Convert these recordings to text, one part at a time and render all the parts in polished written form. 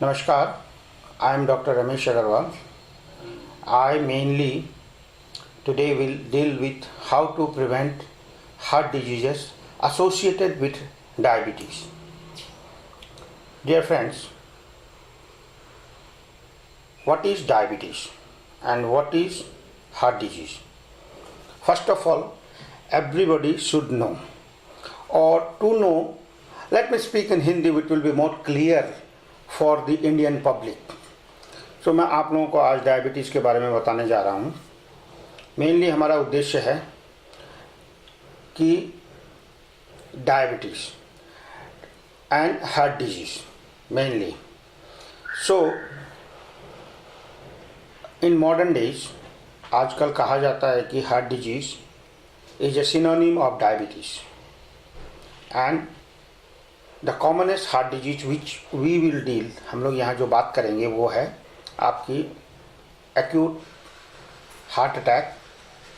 Namaskar, I am Dr. Ramesh Agarwal. I mainly today will deal with how to prevent heart diseases associated with diabetes. Dear friends, what is diabetes and what is heart disease? First of all, everybody should know, or to know, let me speak in Hindi, which will be more clear for the Indian public. So मैं आप लोगों को आज diabetes के बारे में बताने जा रहा हूँ. मेनली हमारा उद्देश्य है कि diabetes and heart disease mainly. So in modern days आजकल कहा जाता है कि heart disease is a synonym of diabetes and the commonest heart disease which we will deal, हम लोग यहाँ जो बात करेंगे वो है आपकी acute heart attack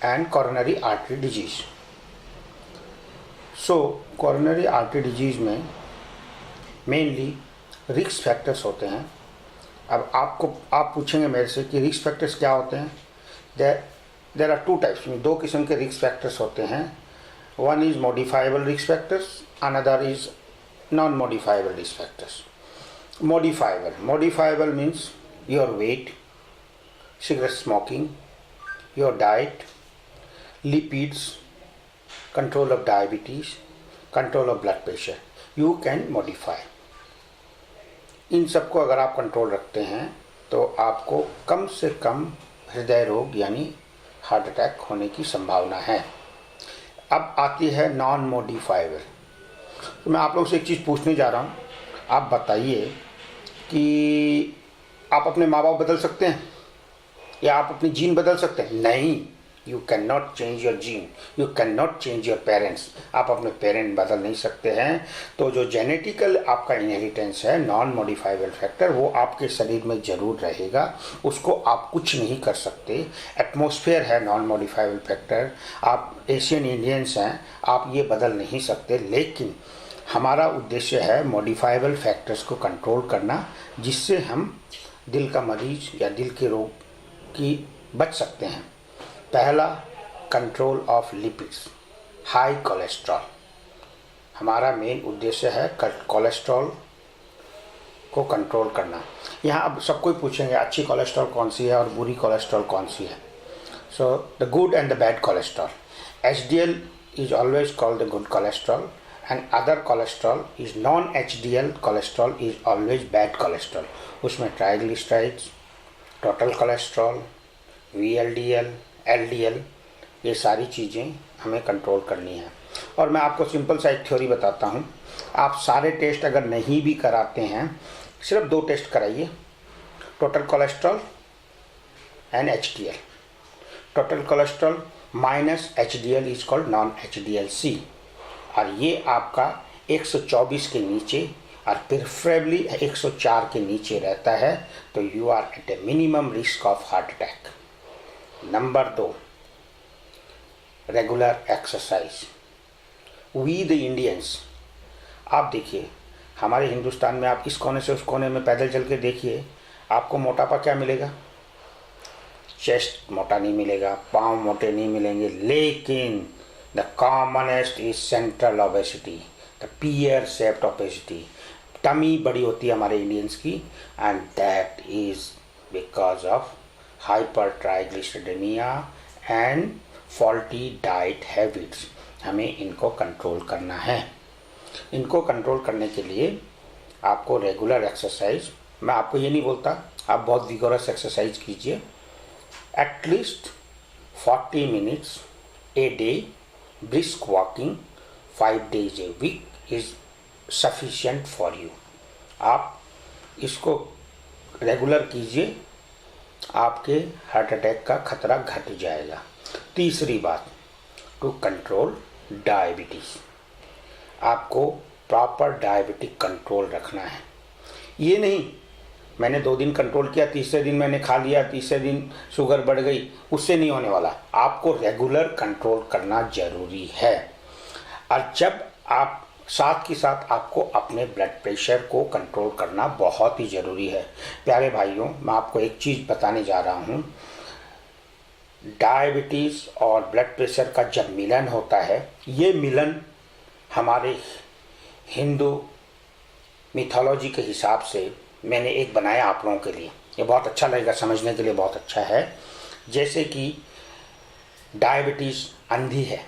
and coronary artery disease. So coronary artery disease में मेनली रिस्क फैक्टर्स होते हैं. अब आप पूछेंगे मेरे से कि रिस्क फैक्टर्स क्या होते हैं. देर आर टू टाइप्स, दो किस्म के रिस्क फैक्टर्स होते हैं. One is modifiable risk factors, another is non-modifiable risk factors. Modifiable means your weight, cigarette smoking, your diet, lipids, control of diabetes, control of blood pressure. You can modify. इन सबको अगर आप control रखते हैं तो आपको कम से कम हृदय रोग यानी हार्ट अटैक होने की संभावना है. अब आती है नॉन मॉडिफाइबल. तो मैं आप लोगों से एक चीज़ पूछने जा रहा हूँ. आप बताइए कि आप अपने माँ बाप बदल सकते हैं या आप अपनी जीन बदल सकते हैं? नहीं. You can not change your gene, you can not change your parents. आप अपने पेरेंट बदल नहीं सकते हैं. तो जो जेनेटिकल आपका इनहेरिटेंस है, नॉन मॉडिफाइबल फैक्टर, वो आपके शरीर में ज़रूर रहेगा. उसको आप कुछ नहीं कर सकते. एटमॉस्फेयर है नॉन मॉडिफाइबल फैक्टर. आप एशियन इंडियंस हैं, आप ये बदल नहीं सकते. लेकिन हमारा उद्देश्य है मॉडिफाइबल फैक्टर्स को कंट्रोल करना, जिससे हम दिल का मरीज या दिल के रोग की बच सकते हैं. पहला, control of lipids, high cholesterol. हमारा मेन उद्देश्य है कोलेस्ट्रॉल को कंट्रोल करना. यहाँ अब सबको पूछेंगे अच्छी कोलेस्ट्रॉल कौन सी है और बुरी कोलेस्ट्रॉल कौन सी है. So the good and the bad cholesterol. HDL is always called the good cholesterol and other cholesterol is non-HDL cholesterol is always bad cholesterol. उसमें triglycerides, total cholesterol, VLDL, LDL, ये सारी चीज़ें हमें कंट्रोल करनी है. और मैं आपको सिंपल सा एक थ्योरी बताता हूँ. आप सारे टेस्ट अगर नहीं भी कराते हैं, सिर्फ दो टेस्ट कराइए, total cholesterol and HDL. Total cholesterol minus HDL is called non HDL-C. और ये आपका 124 के नीचे और प्रेफरेबली 104 के नीचे रहता है तो you are at a minimum risk of heart attack. Number 2, regular exercise. We the Indians, आप देखिए हमारे हिंदुस्तान में, आप इस कोने से उस कोने में पैदल चल के देखिए, आपको मोटापा क्या मिलेगा? चेस्ट मोटा नहीं मिलेगा, पाँव मोटे नहीं मिलेंगे. लेकिन the commonest is central obesity, the pear shaped obesity. Tummy बड़ी होती है हमारे इंडियंस की, and that is because of hypertriglyceridemia and faulty diet habits. हमें इनको कंट्रोल करना है. इनको कंट्रोल करने के लिए आपको रेगुलर एक्सरसाइज, मैं आपको ये नहीं बोलता आप बहुत विगोरस एक्सरसाइज कीजिए. At least 40 minutes a day. Brisk walking 5 days a week is sufficient for you. आप इसको रेगुलर कीजिए, आपके हार्ट अटैक का खतरा घट जाएगा. तीसरी बात, टू कंट्रोल डायबिटीज़, आपको प्रॉपर डायबिटिक कंट्रोल रखना है. ये नहीं मैंने 2 दिन कंट्रोल किया, तीसरे दिन मैंने खा लिया, तीसरे दिन शुगर बढ़ गई, उससे नहीं होने वाला. आपको रेगुलर कंट्रोल करना जरूरी है. और जब आप साथ ही साथ आपको अपने ब्लड प्रेशर को कंट्रोल करना बहुत ही ज़रूरी है। प्यारे भाइयों, मैं आपको एक चीज़ बताने जा रहा हूँ। डायबिटीज़ और ब्लड प्रेशर का जब मिलन होता है, ये मिलन हमारे हिंदू मिथोलॉजी के हिसाब से मैंने एक बनाया आप लोगों के लिए। ये बहुत अच्छा लगेगा, समझने के लिए बहुत अच्छा है। जैसे कि डायबिटीज़ अंधी है,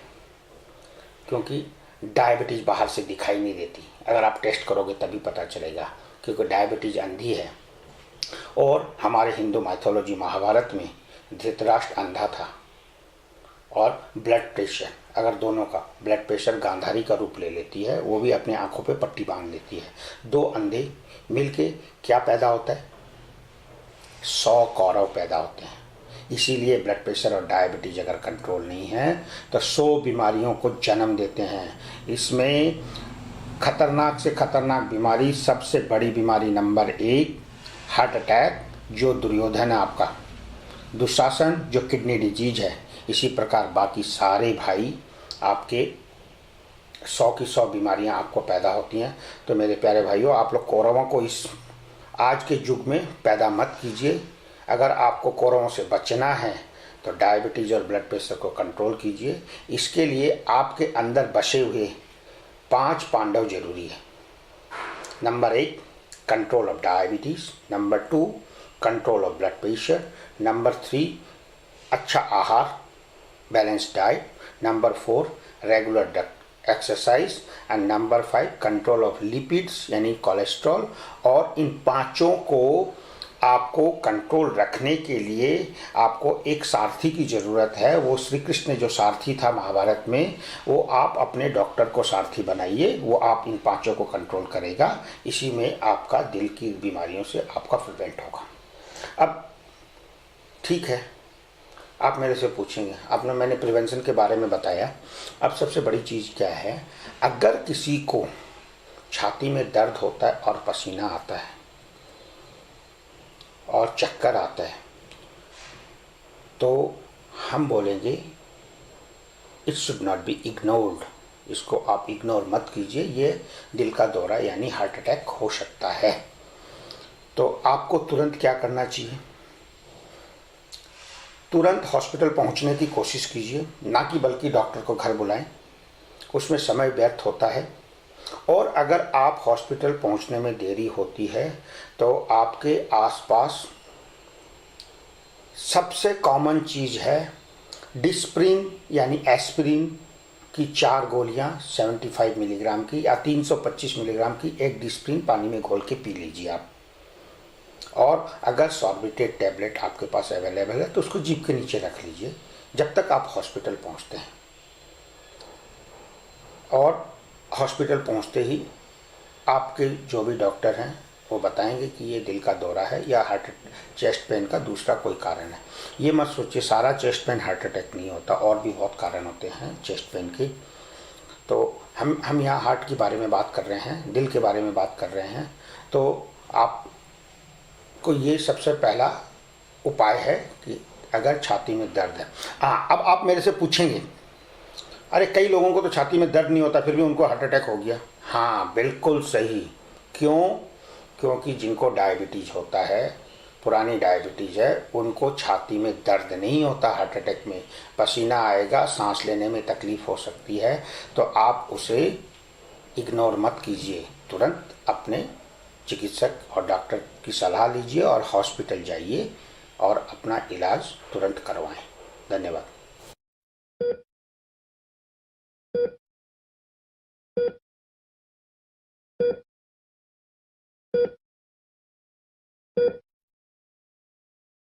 क्योंकि डायबिटीज़ बाहर से दिखाई नहीं देती। अगर आप टेस्ट करोगे तभी पता चलेगा, क्योंकि डायबिटीज़ अंधी है। और हमारे हिंदू माइथोलॉजी महाभारत में धृतराष्ट्र अंधा था। और ब्लड प्रेशर, अगर दोनों का ब्लड प्रेशर गांधारी का रूप ले लेती है, वो भी अपने आंखों पे पट्टी बांध लेती है। दो अंधे मिलके क्या पैदा होता है? 100 कौरव पैदा होते हैं। इसीलिए ब्लड प्रेशर और डायबिटीज अगर कंट्रोल नहीं है तो 100 बीमारियों को जन्म देते हैं। इसमें खतरनाक से खतरनाक बीमारी, सबसे बड़ी बीमारी नंबर 1 हार्ट अटैक, जो दुर्योधन है आपका, दुशासन जो किडनी डिजीज है। इसी प्रकार बाकी सारे भाई आपके 100 की 100 बीमारियां आपको पैदा होती हैं। तो मेरे प्यारे भाइयों, आप लोग कौरवों को इस आज के युग में पैदा मत कीजिए। अगर आपको कौरवों से बचना है तो डायबिटीज़ और ब्लड प्रेशर को कंट्रोल कीजिए। इसके लिए आपके अंदर बसे हुए 5 पांडव जरूरी है। Number 1 control of diabetes, number 2 control of blood pressure, number 3 अच्छा आहार, balance diet, number 4 regular exercise and number 5 control of lipids यानी कोलेस्ट्रॉल। और इन पांचों को आपको कंट्रोल रखने के लिए आपको एक सारथी की ज़रूरत है। वो श्री कृष्ण जो सारथी था महाभारत में, वो आप अपने डॉक्टर को सारथी बनाइए। वो आप इन पांचों को कंट्रोल करेगा। इसी में आपका दिल की बीमारियों से आपका प्रिवेंट होगा। अब ठीक है, आप मेरे से पूछेंगे, मैंने प्रिवेंशन के बारे में बताया। अब सबसे बड़ी चीज़ क्या है? अगर किसी को छाती में दर्द होता है और पसीना आता है और चक्कर आता है, तो हम बोलेंगे it should not be ignored. इसको आप इग्नोर मत कीजिए, ये दिल का दौरा यानी हार्ट अटैक हो सकता है। तो आपको तुरंत क्या करना चाहिए? तुरंत हॉस्पिटल पहुंचने की कोशिश कीजिए, ना कि बल्कि डॉक्टर को घर बुलाएं। उसमें समय व्यर्थ होता है। और अगर आप हॉस्पिटल पहुंचने में देरी होती है तो आपके आसपास सबसे कॉमन चीज़ है डिस्प्रिन यानी एस्पिरिन की 4 गोलियां 75 मिलीग्राम की या 325 मिलीग्राम की एक डिस्प्रिन पानी में घोल के पी लीजिए आप। और अगर सॉर्बिटेड टैबलेट आपके पास अवेलेबल है तो उसको जीभ के नीचे रख लीजिए जब तक आप हॉस्पिटल पहुंचते हैं। और हॉस्पिटल पहुंचते ही आपके जो भी डॉक्टर हैं वो बताएंगे कि ये दिल का दौरा है या चेस्ट पेन का दूसरा कोई कारण है। ये मत सोचिए सारा चेस्ट पेन हार्ट अटैक नहीं होता, और भी बहुत कारण होते हैं चेस्ट पेन के। तो हम यहाँ हार्ट के बारे में बात कर रहे हैं, दिल के बारे में बात कर रहे हैं। तो आपको ये सबसे पहला उपाय है कि अगर छाती में दर्द है। हाँ, अब आप मेरे से पूछेंगे, अरे कई लोगों को तो छाती में दर्द नहीं होता फिर भी उनको हार्ट अटैक हो गया। हाँ, बिल्कुल सही। क्यों? क्योंकि जिनको डायबिटीज़ होता है, पुरानी डायबिटीज़ है, उनको छाती में दर्द नहीं होता हार्ट अटैक में। पसीना आएगा, सांस लेने में तकलीफ़ हो सकती है, तो आप उसे इग्नोर मत कीजिए। तुरंत अपने चिकित्सक और डॉक्टर की सलाह लीजिए और हॉस्पिटल जाइए और अपना इलाज तुरंत करवाएं। धन्यवाद।